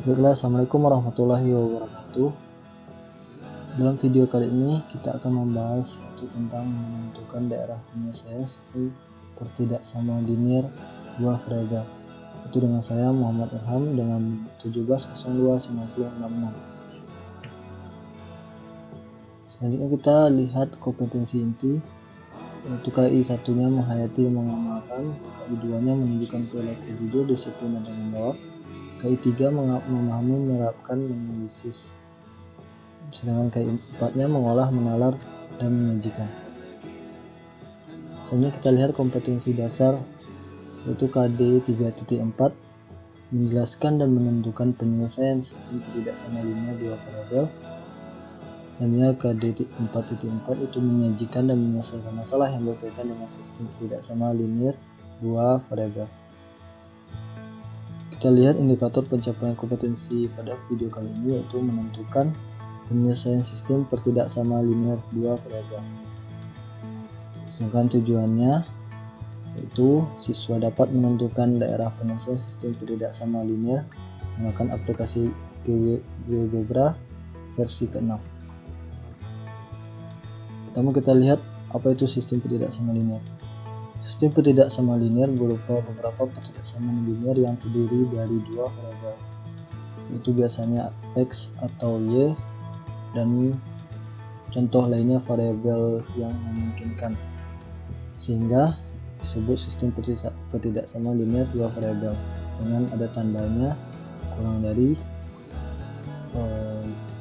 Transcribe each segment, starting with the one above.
Baiklah, assalamualaikum warahmatullahi wabarakatuh. Dalam video kali ini kita akan membahas tentang menentukan daerah penyelesaian sistem pertidaksama linear buah variabel. Itu dengan saya Muhammad Ilham dengan 17029066. Selanjutnya kita lihat kompetensi inti. Untuk KI satunya menghayati mengamalkan, KI 2-nya menunjukkan perilaku jujur, disiplin dan tanggung jawab. KI 3 memahami, menerapkan, menganalisis. Sedangkan KI 4-nya mengolah, menalar, dan menyajikan. Selanjutnya kita lihat kompetensi dasar, yaitu KD 3.4 menjelaskan dan menentukan penyelesaian sistem pertidaksama linear dua variabel. Selanjutnya KD 4.4 itu menyajikan dan menyelesaikan masalah yang berkaitan dengan sistem pertidaksama linear dua variabel. Kita lihat indikator pencapaian kompetensi pada video kali ini, yaitu menentukan penyelesaian sistem pertidaksama linear dua variabel. Sedangkan tujuannya yaitu siswa dapat menentukan daerah penyelesaian sistem pertidaksama linear menggunakan aplikasi GeoGebra versi ke-6. Pertama kita lihat apa itu sistem pertidaksama linear. Sistem pertidaksama linear berupa beberapa pertidaksamaan linear yang terdiri dari dua variabel, yaitu biasanya X atau Y, dan contoh lainnya variabel yang memungkinkan, sehingga disebut sistem pertidaksama linear dua variabel dengan ada tandanya kurang dari,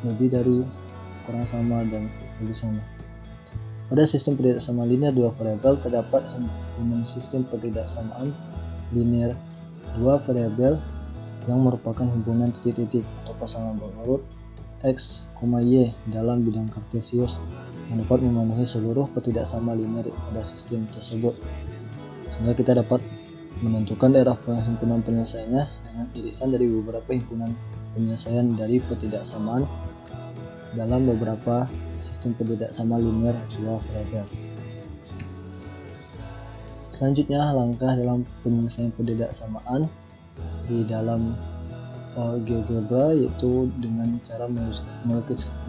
lebih dari, kurang sama, dan lebih sama. Pada sistem pertidaksama linear dua variabel terdapat himpunan sistem pertidaksamaan linear dua variabel yang merupakan himpunan titik-titik atau pasangan berurut X, Y dalam bidang kartesius yang dapat memenuhi seluruh pertidaksama linear pada sistem tersebut, sehingga kita dapat menentukan daerah himpunan penyelesaiannya dengan irisan dari beberapa himpunan penyelesaian dari pertidaksamaan dalam beberapa sistem pertidaksama linear dua variabel. Selanjutnya, langkah dalam penyelesaian pertidaksamaan di dalam GeoGebra, yaitu dengan cara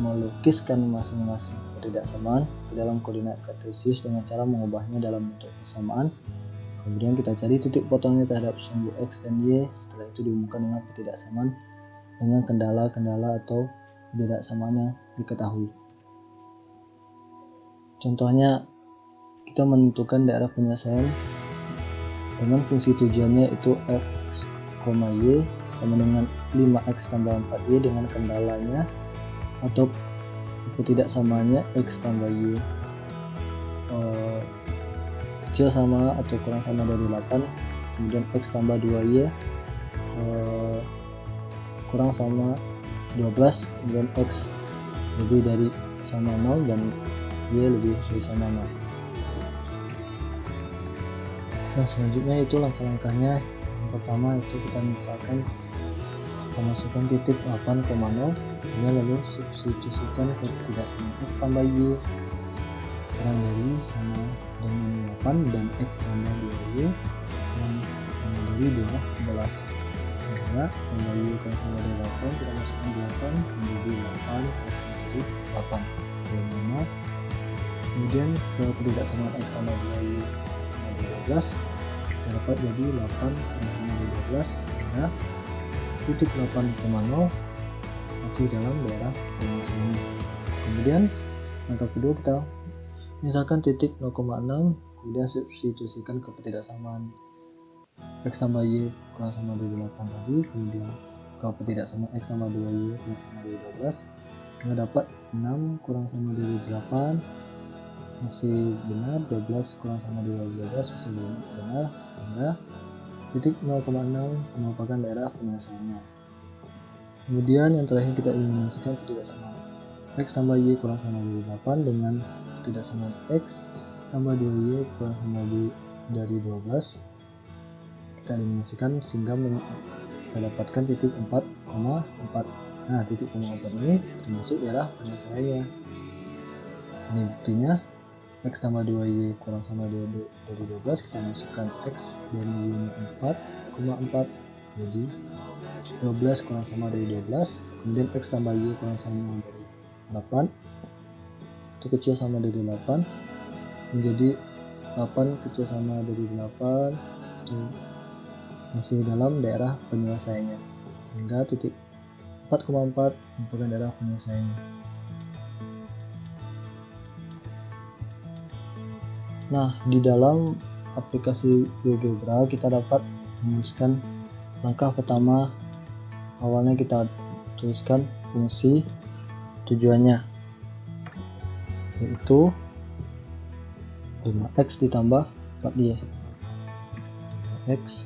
melukiskan masing-masing pertidaksamaan ke dalam koordinat kartesius dengan cara mengubahnya dalam bentuk persamaan. Kemudian kita cari titik potongnya terhadap sumbu X dan Y. Setelah itu dihubungkan dengan pertidaksamaan dengan kendala-kendala atau pertidaksamaan yang diketahui. Contohnya, kita menentukan daerah penyelesaian dengan fungsi tujuannya itu Fx, Y sama dengan 5x tambah 4y dengan kendalanya atau pertidaksamaannya x tambah y kecil sama atau kurang sama dari 8, kemudian x tambah 2y kurang sama 12, kemudian x lebih dari sama 0 dan y lebih dari sama 0. Nah, selanjutnya itu langkah-langkahnya. Yang pertama itu kita misalkan kita masukkan titik 8,0, kemudian lalu substitusikan ke pertidaksamaan x tambah y kurang dari sama dengan 8 dan x tambah 2y kurang sama dari 12, sehingga x tambah y kurang sama dari 8 kita masukkan 8 menjadi 8 kurang sama dari 8 dan 5. Kemudian ke pertidaksamaan x tambah 2y sama 12 kita dapat jadi 8 kurang sama dari 12, sehingga titik 8,0 masih dalam daerah penyelesaian. Kemudian langkah kedua kita misalkan titik 0,6, kemudian substitusikan ke pertidaksamaan x tambah y kurang sama dari 8 tadi, kemudian ke pertidaksamaan x tambah 2y kurang sama dari 12, kita dapat 6 kurang sama dari 8 masih benar, 12 kurang sama dari 12 masih benar, sehingga titik 0,6 merupakan daerah penyelesaiannya. Kemudian yang terakhir kita eliminasikan pertidaksamaan x tambah y kurang sama dari 8 dengan pertidaksamaan x tambah 2y kurang sama dari 12. Kita eliminasikan sehingga kita dapatkan titik 4,4. Nah, titik 4 ini termasuk daerah penyelesaiannya. Ini buktinya x tambah 2y kurang sama dari 12, kita masukkan x dan y nya 4,4 jadi 12 kurang sama dari 12, kemudian X tambah Y kurang sama dari 8, itu kecil sama dari 8, menjadi 8 kecil sama dari 8, itu masih dalam daerah penyelesaiannya, sehingga titik 4,4 merupakan daerah penyelesaiannya. Nah, di dalam aplikasi GeoGebra kita dapat menuliskan langkah pertama. Awalnya kita tuliskan fungsi tujuannya, yaitu 5x ditambah 4y. X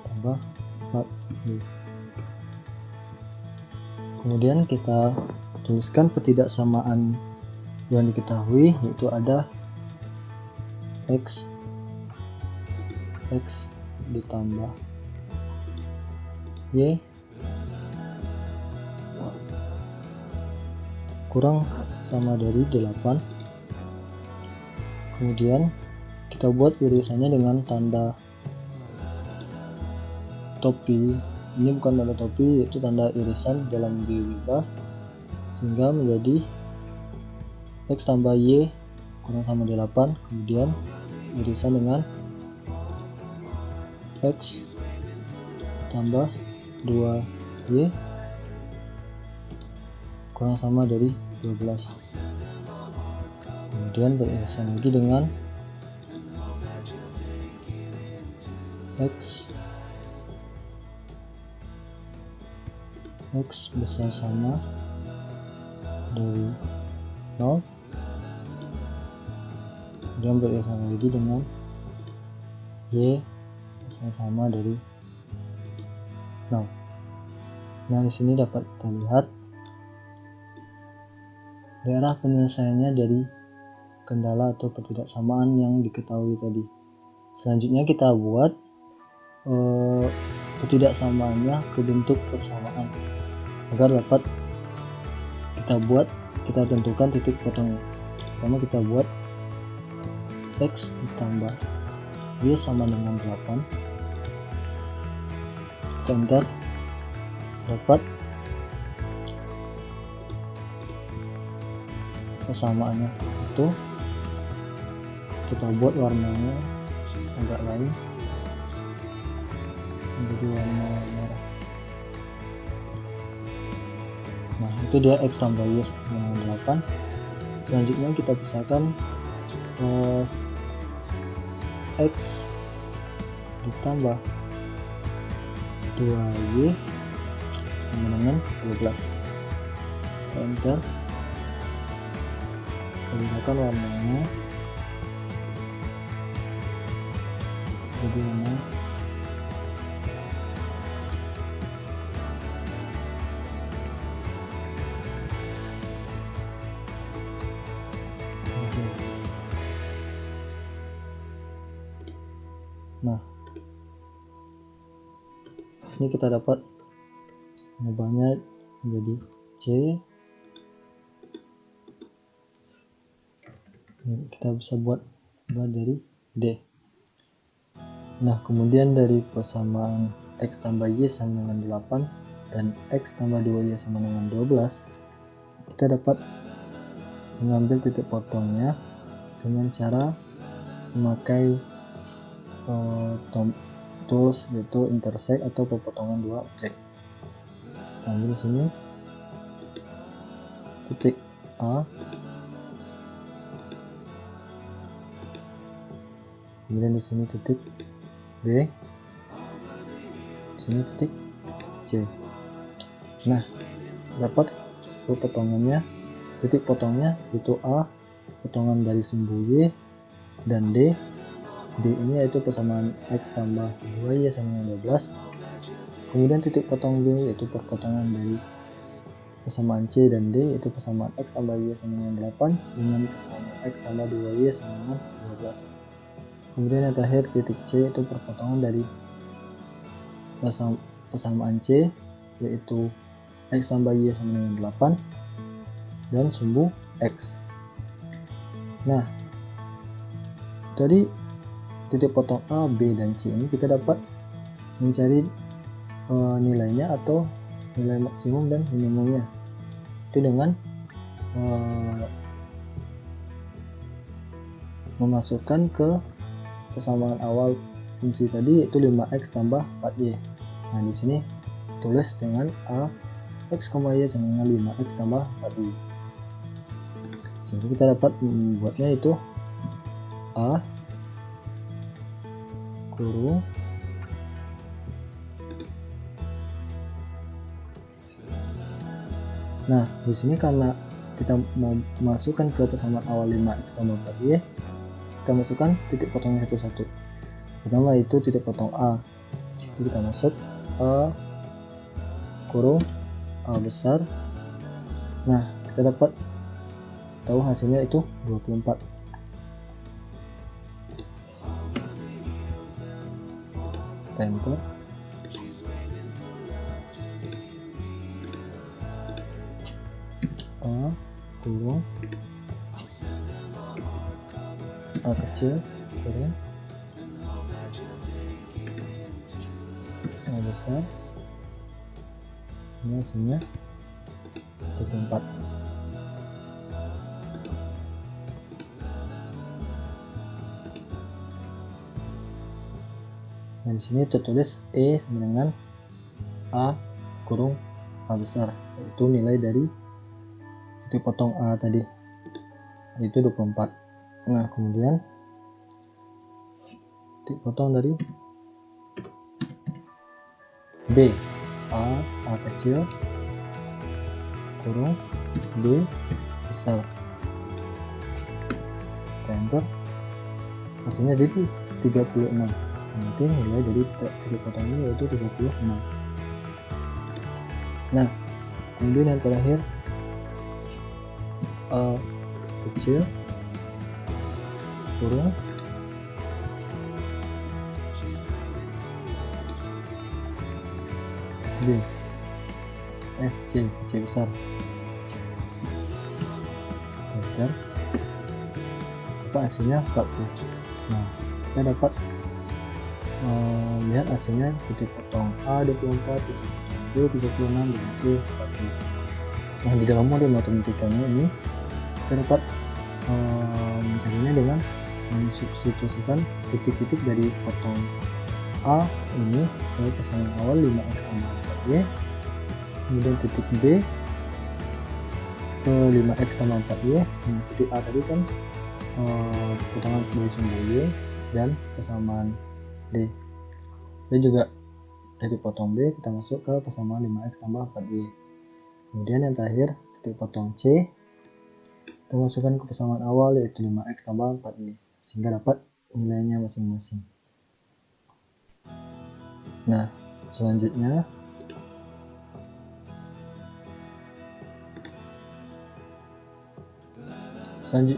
ditambah 4y. Kemudian kita tuliskan ketidaksamaan yang diketahui, yaitu ada x ditambah y kurang sama dari 8. Kemudian kita buat irisannya dengan tanda topi. Ini bukan tanda topi, yaitu tanda irisan dalam GeoGebra, sehingga menjadi X tambah Y kurang sama 8, kemudian irisan dengan X tambah 2Y kurang sama dari 12, kemudian beririsan lagi dengan X besar sama dari 0, kemudian beririsan lagi dengan Y besar sama dari 0. Nah, di sini dapat kita lihat daerah penyelesaiannya dari kendala atau ketidaksamaan yang diketahui tadi. Selanjutnya kita buat ketidaksamaannya ke bentuk persamaan. Agar dapat kita tentukan titik potongnya. Pertama kita buat X ditambah Y sama dengan 8, enter, dapat persamaannya. Itu kita buat warnanya agak lain, menjadi warna merah. Nah, itu dia X tambah Y sama dengan 8. Selanjutnya kita pisahkan X ditambah 2Y sama dengan 12, enter, gunakan warnanya jadi warna hijau. Nah, ini kita dapat mengubahnya menjadi C. Kita bisa buat dari D. Nah, kemudian dari persamaan X tambah Y sama dengan 8 dan X tambah 2Y sama dengan 12, kita dapat mengambil titik potongnya dengan cara memakai tools, yaitu intersect atau pepotongan dua objek. Kita ambil di sini titik A, kemudian di sini titik B, di sini titik C. Nah, dapat potongannya, titik potongnya itu A, potongan dari sumbu Y, dan D ini yaitu persamaan X tambah 2Y sama dengan 12. Kemudian titik potong B yaitu perpotongan dari persamaan C dan D, yaitu persamaan X tambah Y sama dengan 8 dengan persamaan X tambah 2Y sama dengan 12. Kemudian yang terakhir titik C itu perpotongan dari persamaan C, yaitu X tambah Y sama dengan 8 dan sumbu X. Nah, dari titik potong A, B, dan C ini kita dapat mencari nilainya atau nilai maksimum dan minimumnya itu dengan memasukkan ke persamaan awal fungsi tadi yaitu 5x tambah 4y. Nah di sini ditulis dengan a x, y sama dengan 5x tambah 4y. Sehingga kita dapat membuatnya itu a kurung nah di sini karena kita mau masukkan ke persamaan awal 5x tambah 4y, kita masukkan titik potongnya satu-satu. Pertama itu titik potong a, jadi kita masuk a kurung a besar. Nah kita dapat tahu hasilnya itu 24. Kita enter. A kurung a kecil kurung a besar, ini hasilnya 24. Nah di sini tertulis E sama dengan A kurung A besar, yaitu nilai dari titik potong A tadi, itu 24. Nah kemudian titik potong dari B, A kecil kurung B besar, kita enter, hasilnya jadi 36. Nanti nilai dari titik potong ini yaitu 36. Nah kemudian yang terakhir A kecil kurung B F C besar, dan apa hasilnya 40. Nah kita dapat lihat hasilnya titik potong A 24, titik potong B 36, dan C 40. Nah di dalam mode matematikanya ini kita dapat mencarinya dengan mensubstitusikan titik-titik dari potong A ini ke persamaan awal 5x tambah 4y, kemudian titik B ke 5x tambah 4y. Nah, titik A tadi kan potongan dari sumber Y dan persamaan D, dan juga dari potong B kita masuk ke persamaan 5x tambah 4y. Kemudian yang terakhir titik potong C kita masukkan ke persamaan awal yaitu 5x tambah 4y, sehingga dapat nilainya masing-masing. Nah selanjutnya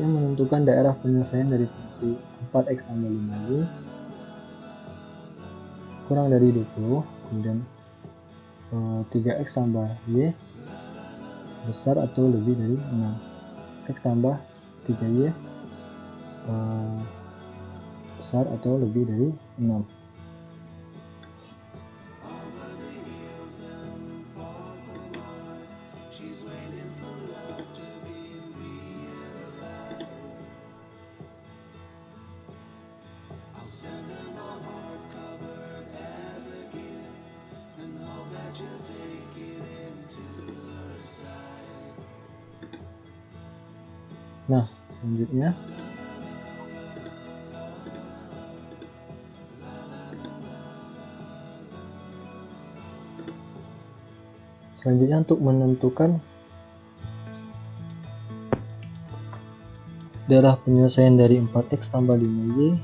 menentukan daerah penyelesaian dari fungsi 4x tambah 5y kurang dari 20, kemudian 3x tambah y besar atau lebih dari 6, x tambah 3y besar atau lebih dari 6. Nah selanjutnya untuk menentukan daerah penyelesaian dari 4x tambah 5y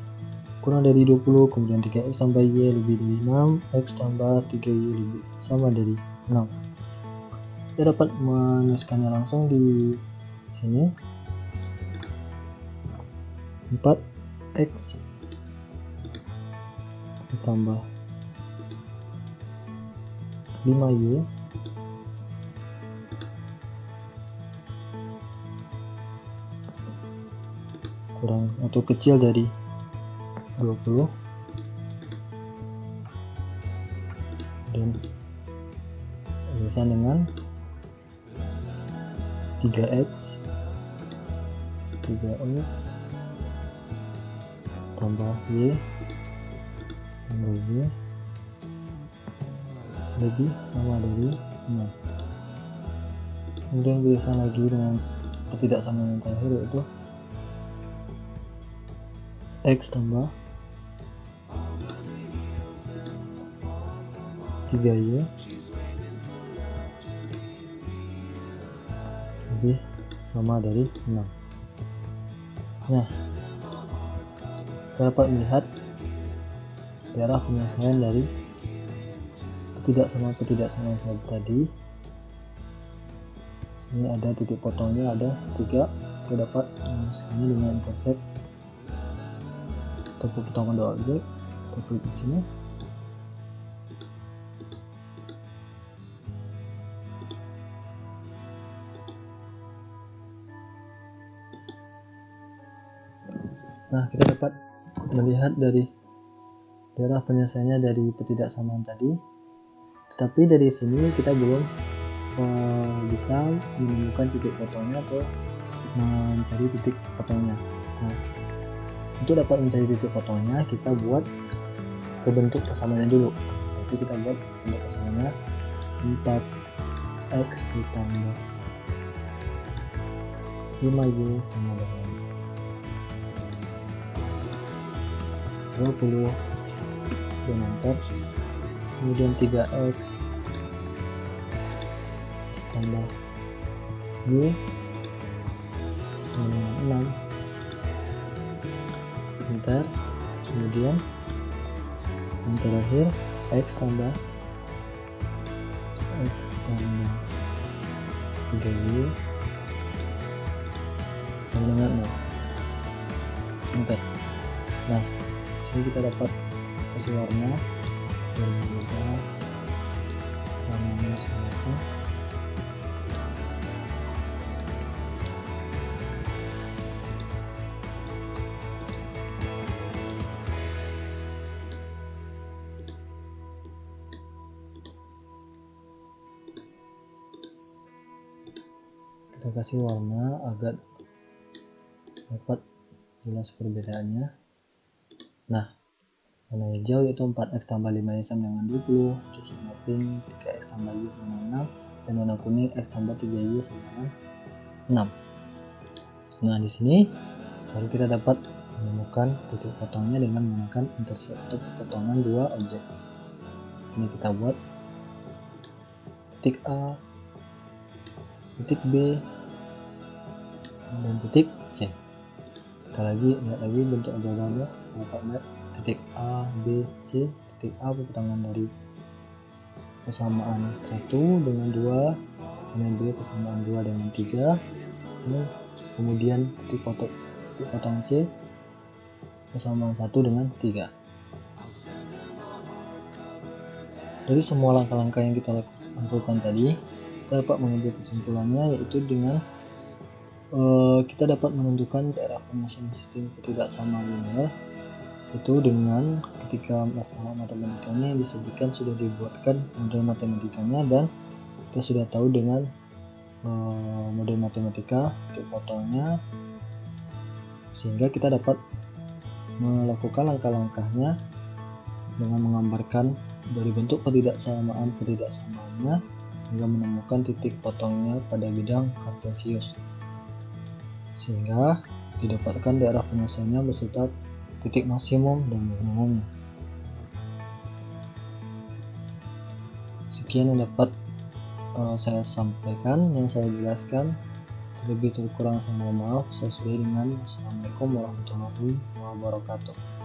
kurang dari 20, kemudian 3x tambah y lebih dari 6, x tambah 3y lebih sama dari 6. Kita dapat menuliskannya langsung di sini. 4x ditambah 5y kurang atau kecil dari 20, irisan dengan 3x tambah y tambah y lebih sama dari 6. Kemudian irisan lagi dengan ketidaksamaan yang terakhir, yaitu x tambah 3y lebih sama dari 6. Nah, kita dapat melihat daerah penyelesaian dari ketidaksamaan tadi. Sini ada titik potongnya ada 3, kita dapat menyelesaikannya dengan intercept atau potongan dua objek. Kita klik di sini. Nah, kita dapat melihat dari daerah penyelesaiannya dari ketidaksamaan tadi. Tetapi dari sini kita belum bisa menemukan titik potongnya atau mencari titik potongnya. Nah, untuk dapat mencari titik potongnya, kita buat ke bentuk persamaannya dulu. Nanti kita buat bentuk persamaannya 4x ditambah 5y sama dengan 20 dan enter. Kemudian 3x tambah y sama dengan 6, enter. Kemudian yang terakhir x tambah 3y sama dengan 6, enter. Nah, sini kita dapat kasih warna berbeda, warnanya sama-sama. Kita kasih warna agar dapat jelas perbedaannya. Nah, warna hijau yaitu 4x tambah 5y sama dengan 20, terus warna pink 3x tambah y sama dengan 6, dan warna kuning x tambah 3y sama dengan 6. Nah, di sini baru kita dapat menemukan titik potongnya dengan menggunakan intercept atau potongan dua objek. Ini kita buat titik A, titik B, dan titik C. Kita lihat lagi bentuk diagramnya. Kita dapat melihat titik A, B, C. Titik A perpotongan dari persamaan 1 dengan 2, kemudian B persamaan 2 dengan 3, kemudian titik potong C persamaan 1 dengan 3. Dari semua langkah-langkah yang kita lakukan tadi, kita dapat mengambil kesimpulannya, yaitu dengan kita dapat menentukan daerah penyelesaian sistem ketidaksamaan linear itu dengan ketika masalah matematikanya yang disajikan sudah dibuatkan model matematikanya, dan kita sudah tahu dengan model matematika titik potongnya, sehingga kita dapat melakukan langkah-langkahnya dengan menggambarkan dari bentuk ketidaksamaannya sehingga menemukan titik potongnya pada bidang kartesius, sehingga didapatkan daerah penyelesaiannya beserta titik maksimum dan minimumnya. Sekian yang dapat saya sampaikan, yang saya jelaskan. Terlebih terkurang saya mohon maaf. Saya sudahi dengan Assalamualaikum warahmatullahi wabarakatuh.